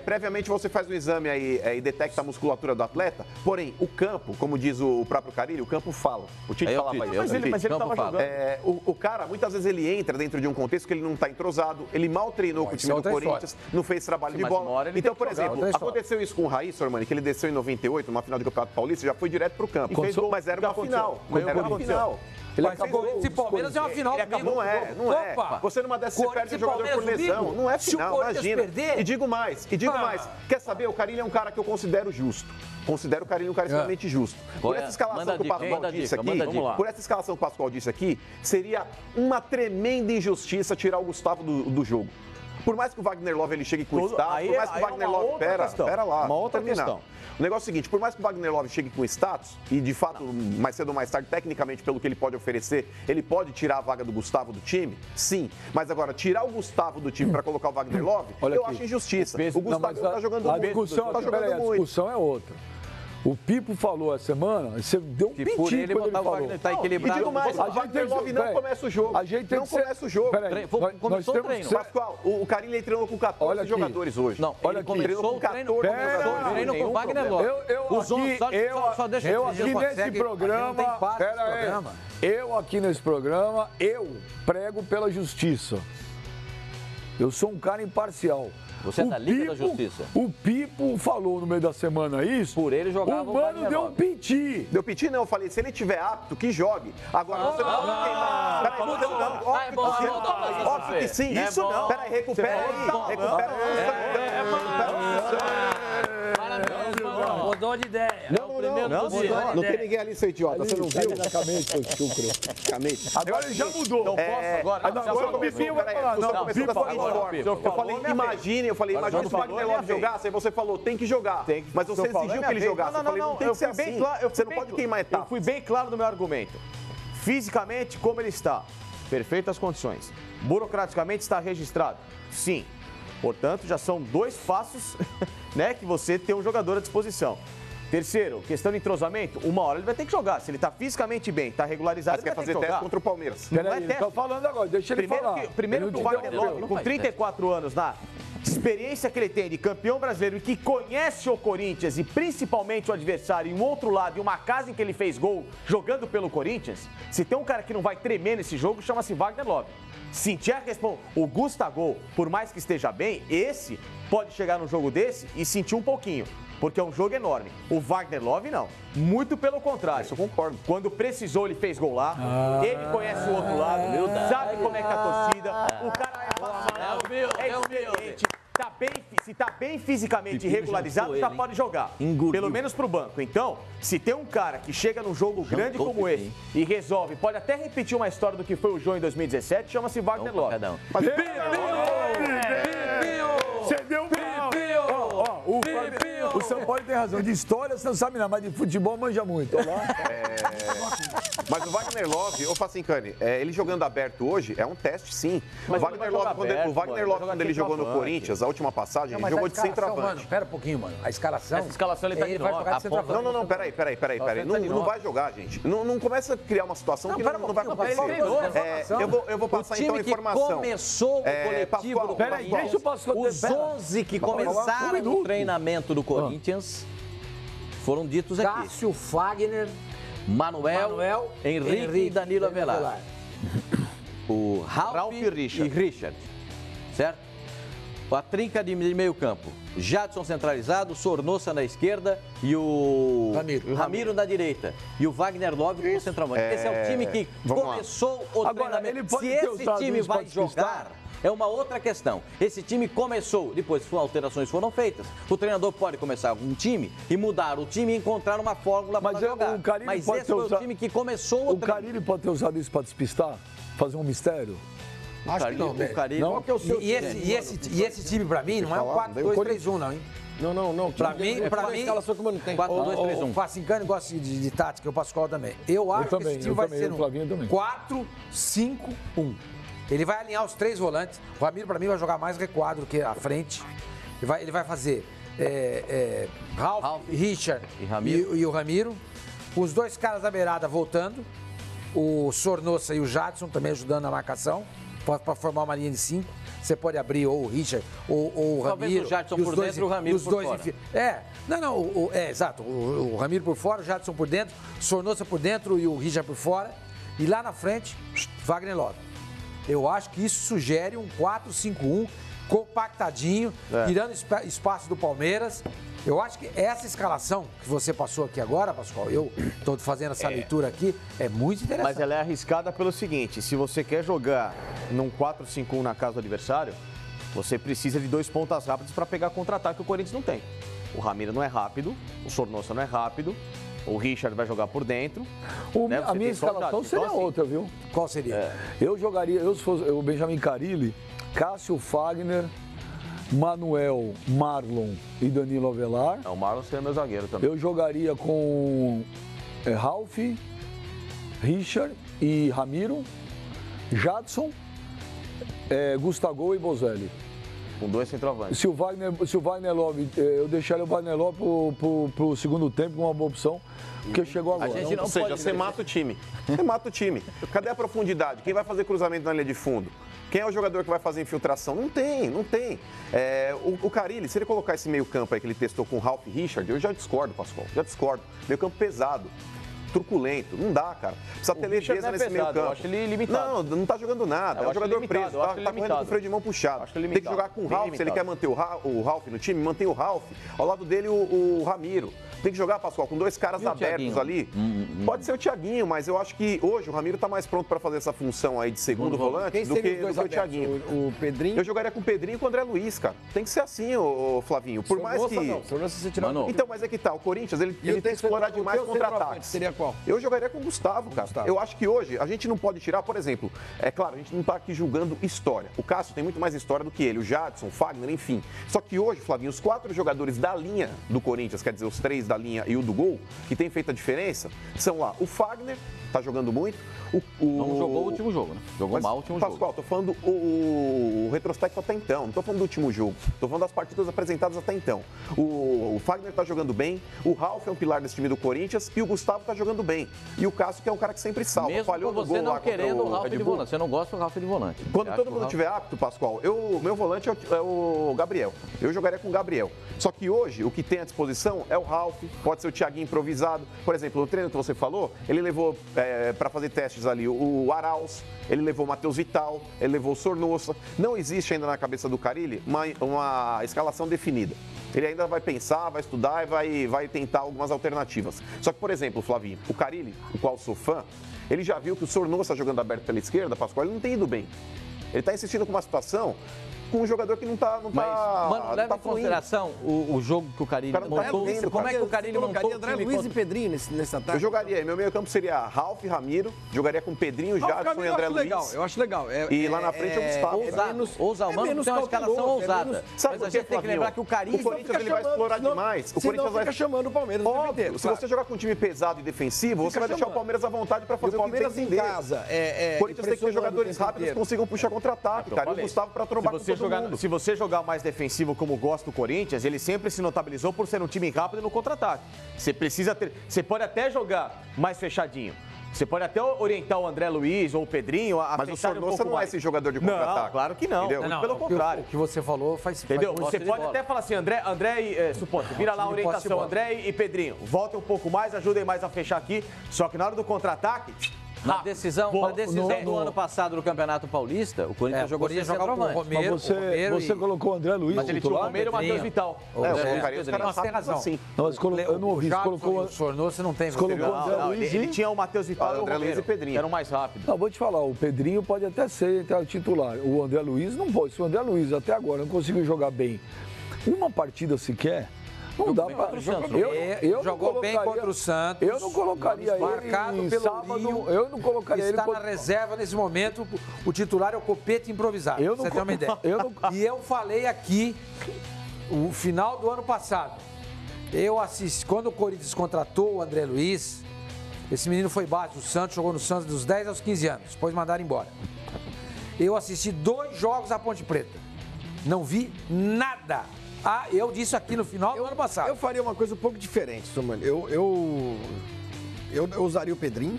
Previamente você faz um exame aí e detecta a musculatura do atleta, porém, o campo, como diz o próprio Carilho, o campo fala. O Tite É o fala pra Tite, isso. é o Tite. Mas ele Campo tava fala. jogando. O cara, muitas vezes ele entra dentro de um contexto que ele não está entrosado, ele mal treinou com o isso time é do outra Corinthians, não fez trabalho Sim, de mas uma bola. hora ele Então, tem por que jogar, exemplo, outra história. aconteceu isso com o Raí, Sormani, que ele desceu em 98, numa final do Campeonato Paulista, já foi direto pro campo. Fez gol. Mas era uma aconteceu? final. Ganhou Era o uma aconteceu. final. Ele Mas acabou. fez Corinthians e Palmeiras é uma final. Não é, não é. Opa! Você numa dessas você Corinthians perde o e jogador por Palmeiras, lesão. amigo. Não é Se o final, Corinthians imagina. perder- E digo mais. Quer saber? O Carilho é um cara que eu considero justo. Considero o Carilho um cara extremamente justo. Por Qual é? essa escalação Manda que o dica, Pascoal manda disse dica, aqui, manda dica. Vamos lá. por essa escalação que o Pascoal disse aqui, seria uma tremenda injustiça tirar o Gustavo do jogo. Por mais que o Wagner Love ele chegue com Todo- status, aí por é- mais que o aí é Wagner uma Love... outra questão. Pera lá. Uma outra vou terminar. questão. O negócio é o seguinte, por mais que o Wagner Love chegue com status, e de fato, mais cedo ou mais tarde, tecnicamente, pelo que ele pode oferecer, ele pode tirar a vaga do Gustavo do time? Sim. Mas agora, tirar o Gustavo do time para colocar o Wagner Love, Olha eu aqui. acho injustiça. peso- O Gustavo tá jogando a muito. discussão, Tá peraí, jogando a muito. discussão é outra. O Pipo falou essa semana, você deu um Que pitinho por ele quando ele botar o falou. Wagner, tá E equilibrado. digo mais, A o gente Wagner tem que- Love não peraí. começa o jogo. A gente tem Não que ser- começa o jogo. Peraí, Começou nós o temos treino. que ser- Pascoal, o Carilho treinou com 14 Olha aqui. jogadores hoje. Não, Olha ele aqui. começou o treino, Pera, começou o treino com o Wagner Love. Só aqui nesse programa, eu aqui nesse programa, eu prego pela justiça. Eu sou um cara imparcial. Você é da Liga da Justiça. O Pipo falou no meio da semana isso. Por ele jogava o o Mano Wagner deu um Love. piti. Deu piti? Não, eu falei, se ele tiver apto, que jogue. Agora, você não pode queimar. Peraí, bom, não, não. óbvio É bom, que sim. não, não, Óbvio que sim. é Isso bom. não. Peraí, recupera aí. Recupera Mudou de ideia. Não tem ninguém ali, seu idiota. Você não viu? Agora ele já mudou. Então posso agora? Não, Já agora falou. o Pipinho vai falar. Não, Começou da Pipo seguinte agora. forma. senhor Eu falou, falei, minha imagine, eu falei, imagine se o falou, Wagner minha Love vez. jogasse, aí você falou, tem que jogar. Mas você exigiu que ele jogasse. Eu falei, não tem que ser assim. Você não pode queimar Eu etapas. fui bem claro no meu argumento. Fisicamente, como ele está? Perfeitas condições. Burocraticamente, está registrado? Sim. Portanto, já são 2 passos né, que você tem um jogador à disposição. Terceiro, questão de entrosamento, uma hora ele vai ter que jogar. Se ele está fisicamente bem, está regularizado, Mas ele quer vai ter fazer que teste jogar. contra o Palmeiras. Não é Peraí, ele teste. tá falando agora, deixa ele falar. Primeiro Ele que o não te Wagner interrompeu. Love, com 34 anos, na experiência que ele tem de campeão brasileiro e que conhece o Corinthians e principalmente o adversário em um outro lado, em uma casa em que ele fez gol jogando pelo Corinthians, se tem um cara que não vai tremer nesse jogo, chama-se Wagner Love. Sentir a resposta, o Gustavo, por mais que esteja bem, esse pode chegar num jogo desse e sentir um pouquinho. Porque é um jogo enorme. O Wagner Love, não. Muito pelo contrário. Isso eu concordo. Quando precisou, ele fez gol lá. Ele conhece o outro lado. Sabe como é que é a torcida. O cara é experiente. Tá bem, se tá bem fisicamente regularizado, já pode jogar. Engoliu. Pelo menos pro banco. Então, se tem um cara que chega num jogo grande como esse e resolve, pode até repetir uma história do que foi o Jô em 2017, chama-se Wagner Love. Você deu o São Paulo tem razão. De história você não sabe nada, mas de futebol manja muito. Olha lá. Mas o Wagner Love, ô Facincani, ele jogando aberto hoje é um teste, sim. Mas o Wagner Love, quando ele jogou no Corinthians, a última passagem, ele jogou de centroavante. Mano, pera um pouquinho, mano. A escalação. Essa escalação ele tá de vai nove. jogar de centroavante. Não, peraí. Não vai jogar, gente. Não começa a criar uma situação que não vai acontecer. Eu vou passar então a informação. Que começou o coletivo do Corinthians, os 11 que começaram o treinamento do Corinthians foram ditos aqui. Cássio, Fagner, Manuel, Henrique e Danilo Avelar. O Ralf e Richard. Certo? A trinca de meio campo. Jadson centralizado, Sornosa na esquerda e o Ramiro na direita. E o Wagner Love como centroavante. Esse é o time que começou o treinamento. Se esse time vai jogar, é uma outra questão. Esse time começou, depois alterações foram feitas. O treinador pode começar um time e mudar o time e encontrar uma fórmula para jogar. Mas esse foi o time que começou o Carille pode ter usado isso para despistar? Fazer um mistério? Acho que não, o Carille, não? Que é o seu e esse time, pra mim, não é um 4-2-3-1, não, hein? Não. Pra mim, a escalação que o Mano tem. 4-2-3-1. O Facincani gosta de tática, o Pascoal também. Eu acho que esse time vai ser um 4-5-1. Ele vai alinhar os 3 volantes. O Ramiro, pra mim, vai jogar mais recuado do que à frente. Ele vai fazer Ralf, Richard e o Ramiro. Os 2 caras da beirada voltando. O Sornosa e o Jadson também ajudando na marcação. Para formar uma linha de 5. Você pode abrir ou o Richard ou o Ramiro. Talvez o Jadson por dentro e o Ramiro por fora. Exato. O Ramiro por fora, o Jadson por dentro, o Sornosa por dentro e o Richard por fora. E lá na frente, Wagner Love. Eu acho que isso sugere um 4-5-1 compactadinho, tirando espaço do Palmeiras. Eu acho que essa escalação que você passou aqui agora, Pascoal, eu estou fazendo essa leitura aqui, é muito interessante. Mas ela é arriscada pelo seguinte, se você quer jogar num 4-5-1 na casa do adversário, você precisa de 2 pontas rápidas para pegar contra-ataque que o Corinthians não tem. O Ramiro não é rápido, o Sornosa não é rápido, o Richard vai jogar por dentro. A minha escalação seria outra, viu? Qual seria? Eu jogaria, se fosse o Benjamin Carille, Cássio, Fagner, Manuel, Marlon e Danilo Avelar. O Marlon seria meu zagueiro também. Eu jogaria com Ralf, Richard e Ramiro, Jadson, Gustavo e Bozelli. Com 2 centroavantes. Se o Wagner Love, eu deixaria o Wagner Love pro segundo tempo com uma boa opção, porque chegou agora. Ou seja, você mata o time. Você mata o time. Cadê a profundidade? Quem vai fazer cruzamento na linha de fundo? Quem é o jogador que vai fazer infiltração? Não tem. O Carille, se ele colocar esse meio campo aí que ele testou com o Ralf e Richard, eu já discordo, Pascoal. Meio campo pesado. Truculento, não dá, cara. Precisa ter leveza nesse meio campo. Eu acho ele limitado. Não tá jogando nada. É um jogador preso, tá correndo com o freio de mão puxado. Tem que jogar com o Ralf, se ele quer manter o Ralf no time, mantém o Ralf. Ao lado dele o Ramiro. Tem que jogar, Pascoal, com 2 caras abertos ali. Pode ser o Thiaguinho, mas eu acho que hoje o Ramiro tá mais pronto para fazer essa função aí de segundo volante do que o Thiaguinho. O Pedrinho? Eu jogaria com o Pedrinho e com o André Luiz, cara. Tem que ser assim, ô Flavinho. Por mais que... Então, mas é que tá, o Corinthians, ele tem que explorar demais contra-ataques. Seria qual? Eu jogaria com o Gustavo, cara. Eu acho que hoje a gente não pode tirar, por exemplo, é claro, a gente não tá aqui julgando história. O Cássio tem muito mais história do que ele, o Jadson, o Fagner, enfim. Só que hoje, Flavinho, os 4 jogadores da linha do Corinthians, quer dizer, os 3 da linha e o do gol, que tem feito a diferença, são lá o Fagner, tá jogando muito. Não jogou o último jogo, né? Jogou mal o último jogo. Pascoal, tô falando o retrospecto até então, não tô falando do último jogo, tô falando das partidas apresentadas até então. O Fagner tá jogando bem, o Ralf é um pilar desse time do Corinthians e o Gustavo tá jogando bem. E o Cássio, que é um cara que sempre salva. Mesmo falhou com você no gol não lá querendo o Ralf de volante, você não gosta do Ralf de volante. Quando todo mundo estiver apto, Pascoal, meu volante é o Gabriel. Eu jogaria com o Gabriel. Só que hoje, o que tem à disposição é o Ralf, pode ser o Thiaguinho improvisado. Por exemplo, no treino que você falou, ele levou para fazer testes ali o Arauz, ele levou o Matheus Vital, ele levou o Sornosa. Não existe ainda na cabeça do Carille uma escalação definida. Ele ainda vai pensar, vai estudar e vai tentar algumas alternativas. Só que, por exemplo, Flavinho, o Carille, o qual sou fã, ele já viu que o Sornosa jogando aberto pela esquerda, Pascoal, ele não tem ido bem. Ele está insistindo com uma situação com um jogador que não tá. Mas, mano, leva tá em consideração o jogo que o Carille montou. Como é que o Carille montou o André time Luiz contra... e Pedrinho nesse ataque? Eu jogaria, meu meio campo seria Ralf e Ramiro, jogaria com Pedrinho, Jadson e André Luiz. Eu acho legal. E lá na frente é o Gustavo. Ousar, o Mano tem uma escalação ousada. Sabe Mas a por quê, gente tem que lembrar que o Carille... O Corinthians ele vai explorar demais. O Corinthians vai fica chamando o Palmeiras. Óbvio, se você jogar com um time pesado e defensivo, você vai deixar o Palmeiras à vontade para fazer o Palmeiras em casa. O Corinthians tem que ter jogadores rápidos que consigam puxar contra-ataque, cara. E o Gustavo para trombar com todo mundo. Se você jogar mais defensivo como gosta do Corinthians, ele sempre se notabilizou por ser um time rápido no contra-ataque. Você precisa ter... Você pode até jogar mais fechadinho. Você pode até orientar o André Luiz ou o Pedrinho a mas o fechar Sornosa não é esse jogador de contra-ataque. Não, claro que não. Entendeu? Não, pelo contrário. O que você falou faz Entendeu? faz Você pode até falar assim, André e... suposto, vira lá a orientação, André e Pedrinho. Voltem um pouco mais, ajudem mais a fechar aqui. Só que na hora do contra-ataque... Na decisão do ano passado do Campeonato Paulista, o Corinthians jogou sem centroavante. Mas você colocou o André Luiz Mas ele tinha o titular? Romero e o Matheus Vital. Eu colocaria os caras Mas tem rápidos razão. assim. Não, mas eu não ouvi. Você colocou o Sornosa, não tem. colocou o André Não, Luiz ele tinha o Matheus Vital e o André Luiz Romero, e Pedrinho. que eram mais rápidos. Não, vou te falar, o Pedrinho pode até ser o titular. O André Luiz não pode. Se o André Luiz até agora não conseguiu jogar bem uma partida sequer, não dá para. Jogou bem contra o Santos. Eu não colocaria ele marcado pelo sábado. Rio, Eu não colocaria ele. Está na reserva nesse momento. O titular é o Copete improvisado. Eu não você tem uma ideia. E eu falei aqui, o final do ano passado. Eu assisti, quando o Corinthians contratou o André Luiz, esse menino foi base do Santos, jogou no Santos dos 10 aos 15 anos, depois mandaram embora. Eu assisti 2 jogos à Ponte Preta. Não vi nada. Eu disse aqui no final do ano passado. Eu faria uma coisa um pouco diferente, Somani. Eu usaria o Pedrinho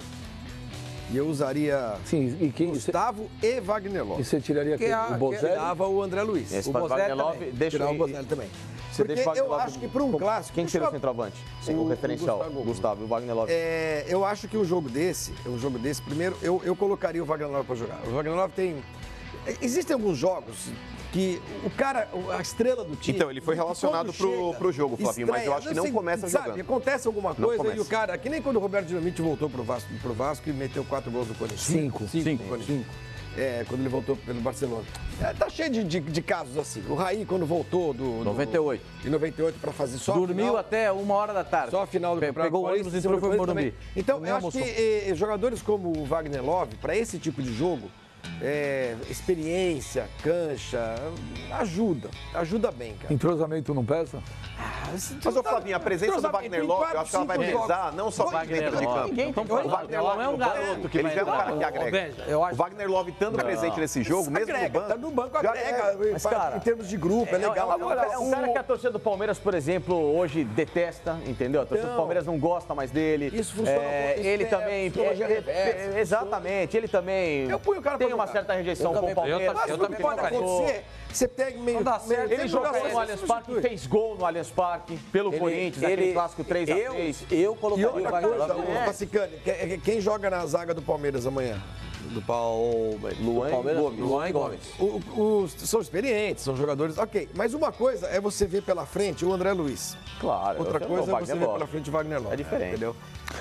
e eu usaria Gustavo e Wagner Love. E você tiraria o Bozelli? Tirava o André Luiz. Esse O Bozelli Wagner Love, também. deixa Tirar o eu- Bozelli também. Você Porque deixa o Wagner eu Love- acho que para um clássico... Quem seria o centroavante? O referencial, Gustavo Gomes. Gustavo e o Wagner Love. Eu acho que um jogo desse, primeiro, eu colocaria o Wagner Love para jogar. O Wagner Love tem... Existem alguns jogos que o cara, a estrela do time... Então, ele foi relacionado pro jogo, Flavinho, mas eu acho que não começa jogando. Acontece alguma Não coisa começa. e o cara... Que nem quando o Roberto Dinamite voltou pro Vasco e meteu 4 gols no Corinthians. 5 no Corinthians. Quando ele voltou pelo Barcelona. Tá cheio de casos assim. O Raí, quando voltou do 98. De 98 para fazer só a Dormiu final, até 1h da tarde. só a final do Campeonato Pegou o ônibus e entrou e foi Morumbi. Então, Nem eu acho almoçou. que jogadores como o Wagner Love, para esse tipo de jogo, experiência, cancha, ajuda bem, cara. Entrosamento não pesa? Mas, ô Flavinho, a presença do Wagner Love, eu acho que ela vai pesar não só para dentro de campo. O Wagner Love não é um garoto que ele vai já é um entrar. cara que agrega. O Wagner Love estando presente nesse jogo, mesmo no banco... Tá no banco, já agrega. é- Em termos de grupo, é legal. É um cara que a torcida do Palmeiras, por exemplo, hoje detesta, entendeu? A torcida do Palmeiras não gosta mais dele. Isso funciona com Ele isso, também. psicologia reversa, Exatamente, ele também Eu ponho o cara pra tem uma jogar. certa rejeição com o Palmeiras. Mas o que pode acontecer, você pega meio... Não dá certo. Ele jogou no Allianz Parque, fez gol no Allianz Parque, pelo Corinthians, aquele clássico 3x3. Eu E colocaria o outra Wagner coisa, Love. Passicani, quem joga na zaga do Palmeiras amanhã? Do Palmeiras, Luan e Gomes. São experientes, são jogadores, ok. Mas uma coisa é você ver pela frente o André Luiz. Claro. Outra eu coisa é Wagner você ver Love. pela frente o Wagner Love. É diferente. Entendeu?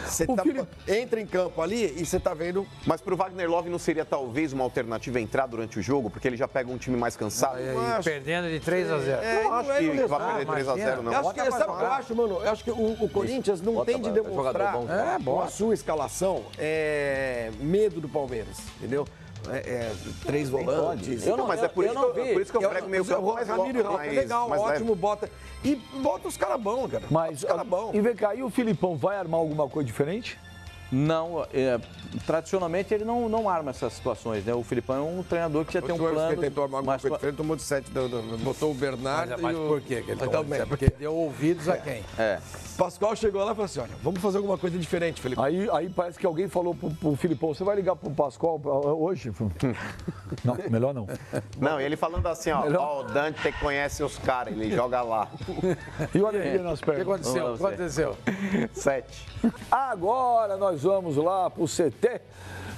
Você O Felipe- entra em campo ali e você tá vendo... Mas pro Wagner Love não seria talvez uma alternativa entrar durante o jogo, porque ele já pega um time mais cansado? Perdendo de 3 a 0. Eu não acho que vai perder 3x0, Eu não. acho que, sabe o que eu acho, mano? Eu acho que o Corinthians não tem de demonstrar com a sua escalação medo do Palmeiras, entendeu? 3 volantes. Mas é por isso que eu prego meio campo mais Ramiro e Rafa, mais- legal, mais leve. ótimo, bota. E bota os caras bons, cara. Mas, os caras bons. e vem cá, e o Filipão vai armar alguma coisa diferente? Não, tradicionalmente ele não arma essas situações, né? O Filipão é um treinador que já tem um plano. Ele tentou armar alguma mas- coisa diferente, tomou de 7, botou o Bernardo Mas e o... por quê? Que ele Mas tomou também. isso? É porque deu ouvidos a quem? Pascoal chegou lá e falou assim, olha, vamos fazer alguma coisa diferente, Felipe. Aí parece que alguém falou pro Filipão, você vai ligar pro Pascoal hoje? Não, melhor não. Não, ele falando assim, ó, o Dante conhece os caras, ele joga lá. E o alegria nas O que pernas? aconteceu? O que aconteceu? 7. Agora nós vamos lá pro CT.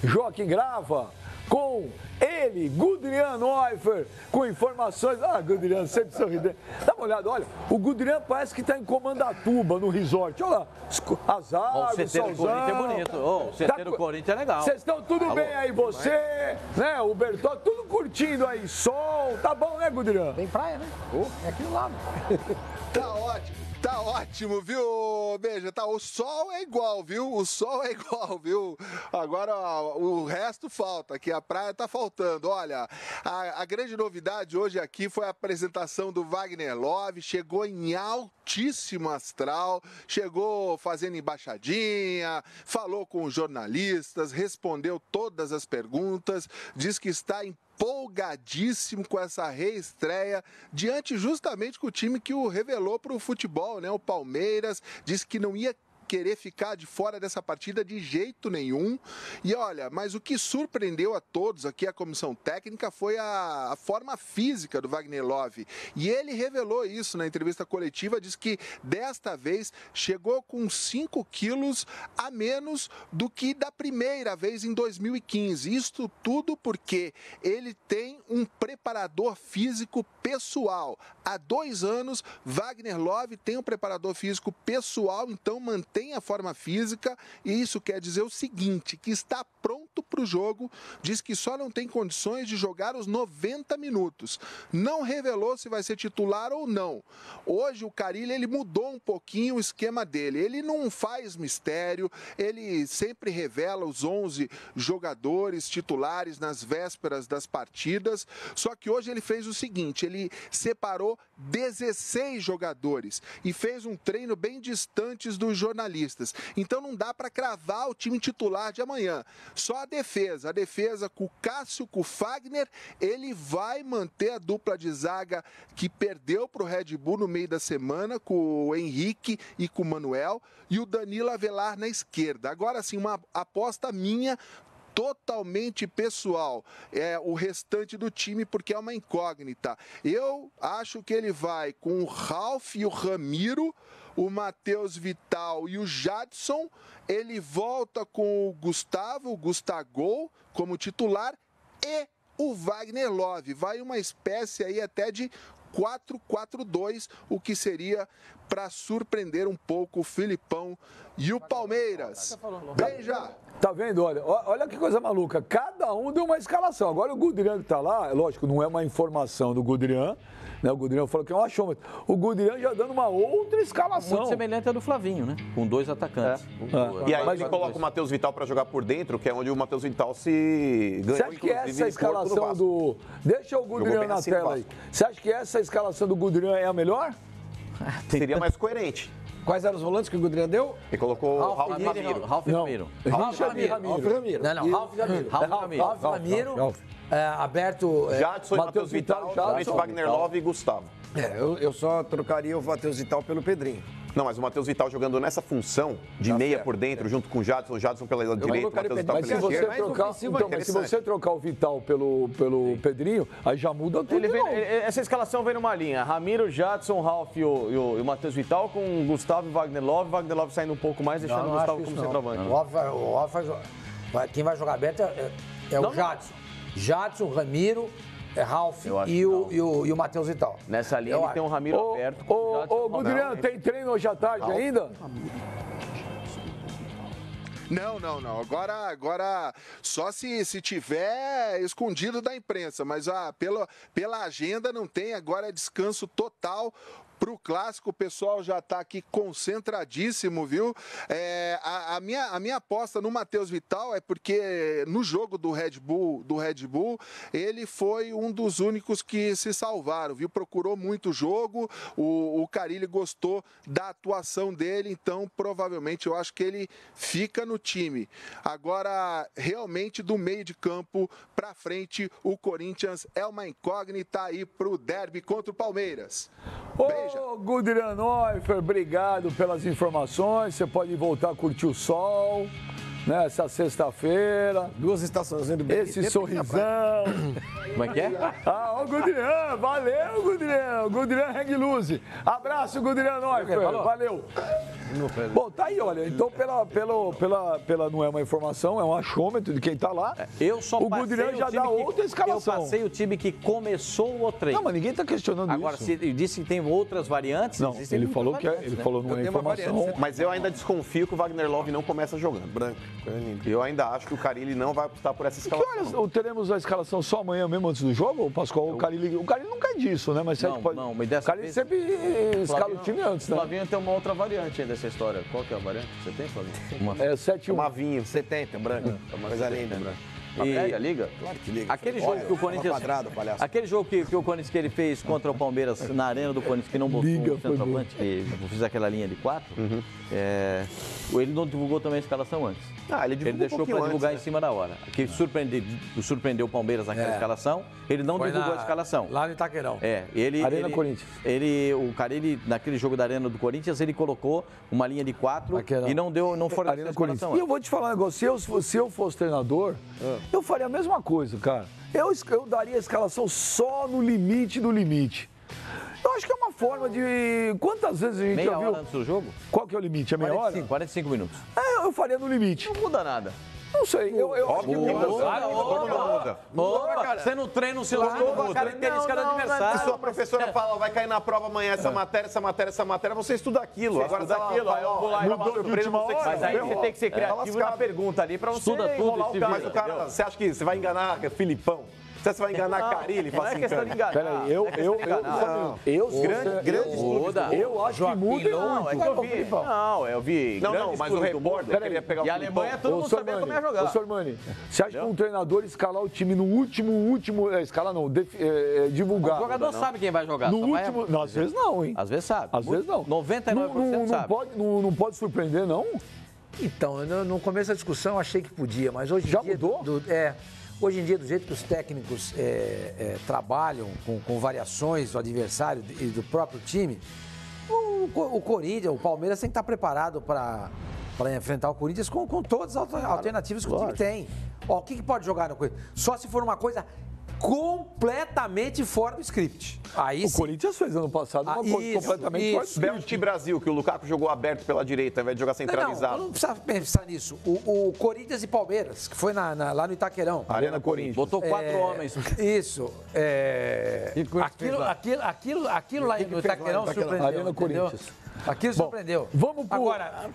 Joaquim Grava. com ele, Gudrian Neufer, com informações. Ah, Gudrian, sempre sorridente. Dá uma olhada, olha, o Gudrian parece que está em Comandatuba, no resort. Olha lá, as árvores, o CT do Corinthians é bonito. O CT do Corinthians é legal. Vocês estão tudo bem aí, você, né, o Bertol, tudo curtindo aí, sol, tá bom, né, Gudrian? Tem praia, né? É aqui do lado. Tá ótimo. Tá ótimo, viu, Beija? Tá, o sol é igual, viu? O sol é igual, viu? Agora o resto falta, que a praia tá faltando. Olha, a grande novidade hoje aqui foi a apresentação do Wagner Love, chegou em altíssimo astral, chegou fazendo embaixadinha, falou com os jornalistas, respondeu todas as perguntas, diz que está empolgadíssimo com essa reestreia diante justamente com o time que o revelou para o futebol, né? O Palmeiras, disse que não ia querer ficar de fora dessa partida de jeito nenhum. E olha, mas o que surpreendeu a todos aqui, a comissão técnica, foi a forma física do Wagner Love. E ele revelou isso na entrevista coletiva, diz que desta vez chegou com 5 quilos a menos do que da primeira vez em 2015. Isto tudo porque ele tem um preparador físico pessoal. Há 2 anos, Wagner Love tem um preparador físico pessoal, então mantém a forma física, e isso quer dizer o seguinte, que está pronto para o jogo, diz que só não tem condições de jogar os 90 minutos. Não revelou se vai ser titular ou não. Hoje o Carille, ele mudou um pouquinho o esquema dele, ele não faz mistério, ele sempre revela os 11 jogadores titulares nas vésperas das partidas, só que hoje ele fez o seguinte, ele separou 16 jogadores e fez um treino bem distante dos jornalistas. Então não dá para cravar o time titular de amanhã. Só a defesa com o Cássio, com o Fagner, ele vai manter a dupla de zaga que perdeu para o Red Bull no meio da semana, com o Henrique e com o Manuel, e o Danilo Avelar na esquerda. Agora sim, uma aposta minha, totalmente pessoal, o restante do time, porque é uma incógnita. Eu acho que ele vai com o Ralf e o Ramiro, o Matheus Vital e o Jadson, ele volta com o Gustavo, o Gustagol, como titular, e o Wagner Love. Vai uma espécie aí até de 4-4-2, o que seria para surpreender um pouco o Filipão e o Palmeiras. Beija! Tá vendo? Olha que coisa maluca. Cada um deu uma escalação. Agora o Gudrian que tá lá, lógico, não é uma informação do Gudrian, né? O Gudrian falou que é um achômetro. O Gudrian já dando uma outra escalação. Muito semelhante à do Flavinho, né? Com 2 atacantes. E aí ele coloca o Matheus Vital para jogar por dentro, que é onde o Matheus Vital se ganhou. Você acha que essa escalação do... Deixa o Gudrian na tela aí. Você acha que essa escalação do Gudrian é a melhor? Seria mais coerente. Quais eram os volantes que o Gudrian deu? Ele colocou o Ralf Ramiro. Ralf Ramiro. Ralf Ramiro. Aberto. Jadson, Matheus Vital, Wagner Love e Gustavo. Eu só trocaria o Matheus Vital pelo Pedrinho. Não, mas o Matheus Vital jogando nessa função de meia por dentro, junto com o Jadson pela direita, o Matheus Vital mas pela esquerda. Mas se você trocar o Vital pelo Pedrinho, aí já muda tudo. Essa escalação vem numa linha. Ramiro, Jadson, Ralf e o Matheus Vital com Gustavo e Wagner Love saindo um pouco mais, deixando o Gustavo como centroavante. Quem vai jogar aberto é o Jadson. Jadson, Ramiro, Ralf e o Matheus Vital. Nessa linha ele tem um Ramiro aberto. Ô, Gudrian, tem treino hoje à tarde ainda? Não. Agora só se tiver escondido da imprensa, mas pela agenda não tem, agora é descanso total. Para o clássico, o pessoal já está aqui concentradíssimo, viu? A minha aposta no Matheus Vital é porque no jogo do Red Bull, ele foi um dos únicos que se salvaram, viu? Procurou muito o jogo, o Carille gostou da atuação dele, então provavelmente eu acho que ele fica no time. Agora, realmente do meio de campo para frente, o Corinthians é uma incógnita aí para o derby contra o Palmeiras. Ô, Gudrian Neufer, obrigado pelas informações. Você pode voltar a curtir o sol, né? Essa sexta-feira. 2 estações do BRT. Esse sorrisão. Como é que é? Ô, Gudrian, valeu, Gudrian. Gudrian Hang Loose. Abraço, Gudrian Neufer. Valeu. Bom, tá aí, olha. Então, pela não é uma informação, é um achômetro de quem tá lá. Eu só o Guderian já dá outra escalação. Eu passei o time que começou o treino. Não, mas ninguém tá questionando Agora, isso. se ele disse que tem outras variantes, não, ele falou que ele falou não é informação. Mas eu ainda desconfio que o Wagner Love não começa jogando. Branco. Eu ainda acho que o Carille não vai optar por essa Que escalação. horas teremos a escalação só amanhã mesmo antes do jogo, Pascoal? O Carille nunca é disso, né? Mas Não, pode... não, mas dessa o Carille vez- sempre escala o time antes, O né? Flavinho tem uma outra variante aí dessa história. Qual que é a variante que você tem, Flavinho? É 7-1. Uma vinho. 70, branco. Coisa linda. A média liga? Claro que liga. Aquele jogo que o Corinthians. Quadrado, palhaço. Aquele jogo que o Corinthians que ele fez contra o Palmeiras na arena do Corinthians, que não botou Liga, o centroavante, que fiz aquela linha de 4, ele não divulgou também a escalação antes. Ele divulgou deixou um pouquinho para divulgar antes, em cima da hora. Que surpreendeu o Palmeiras naquela escalação, ele não Foi divulgou na- a escalação. Lá no Itaquerão. Arena Corinthians. O Carille, naquele jogo da arena do Corinthians, ele colocou uma linha de 4 Aquela- e não forneceu a Arena escalação Corinthians. E eu vou te falar um negócio, se eu fosse treinador, eu faria a mesma coisa, cara. Eu daria a escalação só no limite do limite. Eu acho que é uma forma de... Quantas vezes a gente Meia já viu... hora antes do jogo? Qual que é o limite? É meia hora? 45 minutos. Eu faria no limite. Não muda nada. Não sei, eu acho que muda. Opa, você não treina o seu jogo, a característica do Se adversário. sua professora fala, vai cair na prova amanhã essa matéria, você estuda aquilo. Agora Estuda aquilo, aí eu vou lá e mudou faço de última hora. Mas aí você tem que ser criativo na pergunta ali pra você Estuda tudo enrolar e se o cara. Mas o cara, você acha que você vai enganar Filipão? Você vai enganar Carille? Não é questão de enganar. Peraí, eu acho que muda Não, é que eu vi. Não, eu vi. Não, grandes mas o clubes do mundo. repórter queria pegar o E a Filipão. Alemanha, todo mundo sabia como ia jogar. Ô, Sormani, você acha que um treinador escalar o time no último escalar não, divulgar. O jogador sabe quem vai jogar. No só vai- último, não, às vezes não, hein? Às vezes sabe. Às vezes não. 99% sabe. Não pode surpreender, não? Então, no começo da discussão eu achei que podia, mas hoje em Já dia... mudou? Hoje em dia, do jeito que os técnicos trabalham com variações do adversário e do próprio time, o Corinthians, o Palmeiras tem que estar preparado para enfrentar o Corinthians com todas as alternativas que o time tem. Ó, o que pode jogar no Corinthians? Só se for uma coisa completamente fora do script. Aí O sim. Corinthians fez ano passado uma coisa Isso, completamente fora do isso. Bélgica e Brasil, que o Lukaku jogou aberto pela direita, ao invés de jogar centralizado. Não precisa pensar nisso. O Corinthians e Palmeiras, que foi lá no Itaquerão. Arena Corinthians. Botou 4 homens. Isso. Aquilo lá no Itaquerão surpreendeu. Arena entendeu? Corinthians. Aquilo surpreendeu. vamos pro- Agora, o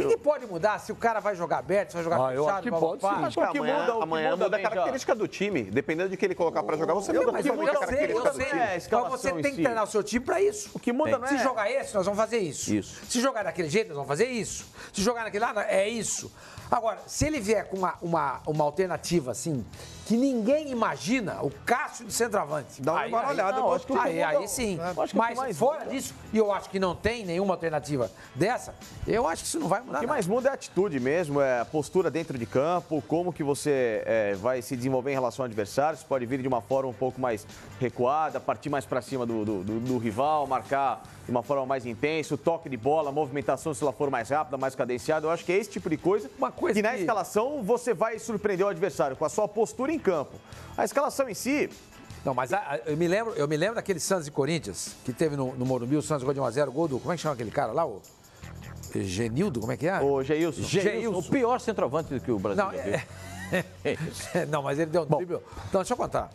que pode mudar se o cara vai jogar aberto, se vai jogar eu acho que pode sim. Acho que amanhã muda a bem, já. característica do time. Dependendo de que ele colocar pra jogar, você muda Mas eu totalmente a sei, característica do time. é a mas escalação você em tem que si. treinar o seu time pra isso. O que muda não Se é... jogar esse, nós vamos fazer isso. Isso. Se jogar daquele jeito, nós vamos fazer isso. Se jogar naquele lá, é isso. Agora, se ele vier com uma alternativa assim, que ninguém imagina, o Cássio de centroavante. Dá uma baralhada. não, acho que o que Aí muda- sim. acho que o que Mas mais fora muda- disso, e eu acho que não tem nenhuma alternativa dessa, eu acho que isso não vai mudar O que nada. mais muda é a atitude mesmo, é a postura dentro de campo, como que você vai se desenvolver em relação ao adversário. Você pode vir de uma forma um pouco mais recuada, partir mais para cima do rival, marcar de uma forma mais intensa, o toque de bola, a movimentação se ela for mais rápida, mais cadenciada. Eu acho que é esse tipo de coisa, Uma coisa que na que- escalação você vai surpreender o adversário com a sua postura em campo. A escalação em si, Não, mas eu me lembro daquele Santos e Corinthians, que teve no Morumbi, o Santos gol de 1x0, gol do... Como é que chama aquele cara lá? O Genildo, como é que é? o Geilson. O pior centroavante que o Brasil Não, já viu. não, mas ele deu um drible. Então, deixa eu contar.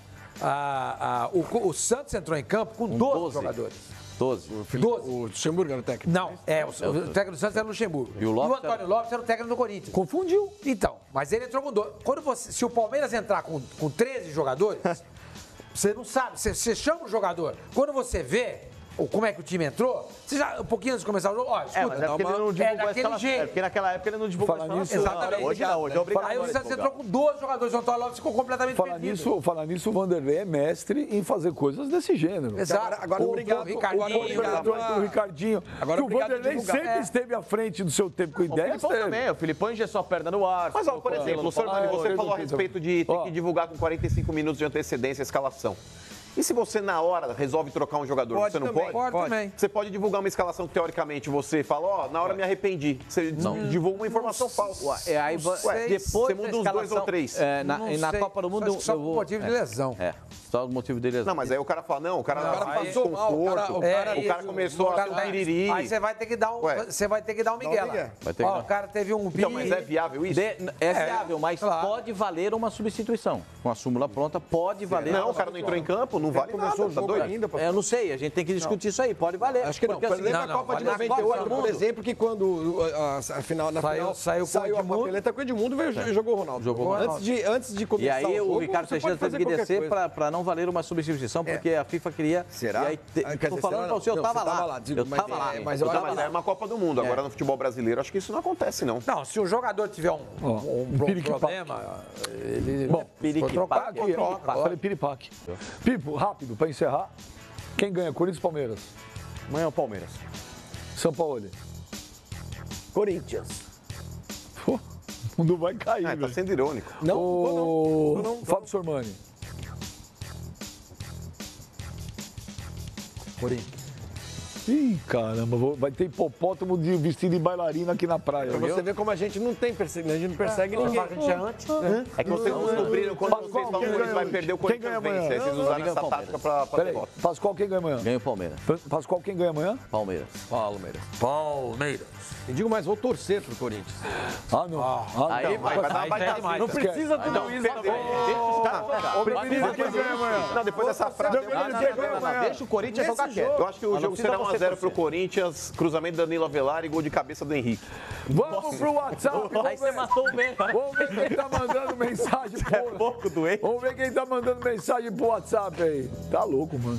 O Santos entrou em campo com 12 jogadores. 12. 12. O Luxemburgo era o técnico. Não, o técnico do Santos era o Luxemburgo. E o Lopes Antônio Lopes era o técnico do Corinthians. Confundiu. Então, mas ele entrou com 12. Se o Palmeiras entrar com 13 jogadores, você não sabe, você chama o jogador. Quando você vê como é que o time entrou, você já, um pouquinho antes de começar o jogo, ó, escuta, Mas é porque ele não divulgou a daquele escalação. jeito. É porque naquela época ele não divulgou Falar a nisso, escalação. exatamente. Hoje não, hoje é obrigado. Aí o Santos entrou com 12 jogadores, o Antônio Lopes ficou completamente perdido. Falar nisso, o Vanderlei é mestre em fazer coisas desse gênero. Exato. Agora, O obrigado, Ricardinho, O Ricardinho. Agora, que o obrigado Vanderlei por divulgar. sempre esteve à frente do seu tempo com O ideias. Filipão também, o Filipão engessou a perna no ar. Mas, ó, por exemplo, o Sormani, você falou a respeito de ter Ó. que divulgar com 45 minutos de antecedência a escalação. E se você, na hora, resolve trocar um jogador, Pode você não também, pode? pode também. Você pode divulgar uma escalação que, teoricamente, você fala, ó, na hora me arrependi. Você divulga uma informação falsa. Aí, depois você muda da os 2 ou escalação, 3. Na Copa do Mundo... Só por motivo de lesão. Só por motivo de lesão. Não, mas aí o cara fala, não, o cara passou mal, conforto, o cara começou a piriri. Aí você vai ter que dar um, você vai ter que dar um Miguel. Miguel. Ó, o cara teve um Então, mas é viável isso? É viável, mas claro. pode valer uma substituição. Com a súmula pronta, pode valer. Não, uma o cara não entrou em campo, não vale Começou nada, o tá jogo doido? ainda. Eu não sei, a gente tem que discutir isso aí, pode valer. Acho que não. Porque, Por exemplo, assim, na Copa de vale na 98, Copa do por Mundo. exemplo, que quando a final, na final saiu com o a Edmundo. papeleta com o Edmundo, jogou o Ronaldo. Jogou o Ronaldo. Antes de começar E aí o jogo, o Ricardo você Teixeira pode teve que fazer descer qualquer coisa. para não valer uma substituição, porque a FIFA queria... Será? E aí, Quer tô dizer, falando será para você, eu não? tava Você tava lá. lá, digo, Eu mas tava lá. mas Eu eu tava Mas lá. é uma Copa do Mundo. Agora no futebol brasileiro, acho que isso não acontece, não. Não, se o jogador tiver um problema, ele Bom, for trocar, Aqui, troca. falei piripaque. Pipo, rápido, para encerrar. Quem ganha? Corinthians e Palmeiras? Amanhã é o Palmeiras. São Paulo. Corinthians. Pô, o mundo vai cair, Tá velho. sendo irônico. O Fábio Sormani. Corinthians. Ih, caramba, vai ter hipopótamo vestido de bailarina aqui na praia. Pra você ver como a gente não tem perseguição, a gente não persegue ninguém. É que vocês não descobriram quando vocês Pascoal, falam quem que ganha vai hoje? perder o Quem Corinthians ganha vence. amanhã? Aí vocês usaram essa tática pra Peraí, derrota. Pascoal, quem ganha amanhã? Ganha o Palmeiras. Pascoal, quem ganha amanhã? Palmeiras. Palmeiras. E digo mais, vou torcer pro Corinthians. Ah, não. Aí Vai dar uma baita. Não precisa tudo isso também. Deixa os caras jogar. Prefiro quem ganha amanhã. Não, depois dessa frase. Deixa o Corinthians jogar quieto. Eu acho que o jogo será 1x0 pro Corinthians, cruzamento da Danilo Avelar e gol de cabeça do Henrique. Vamos pro WhatsApp. Aí você matou o bem. Vamos ver quem tá mandando mensagem. Pouco doente. Vamos ver quem tá mandando mensagem pro WhatsApp aí. Tá louco, mano.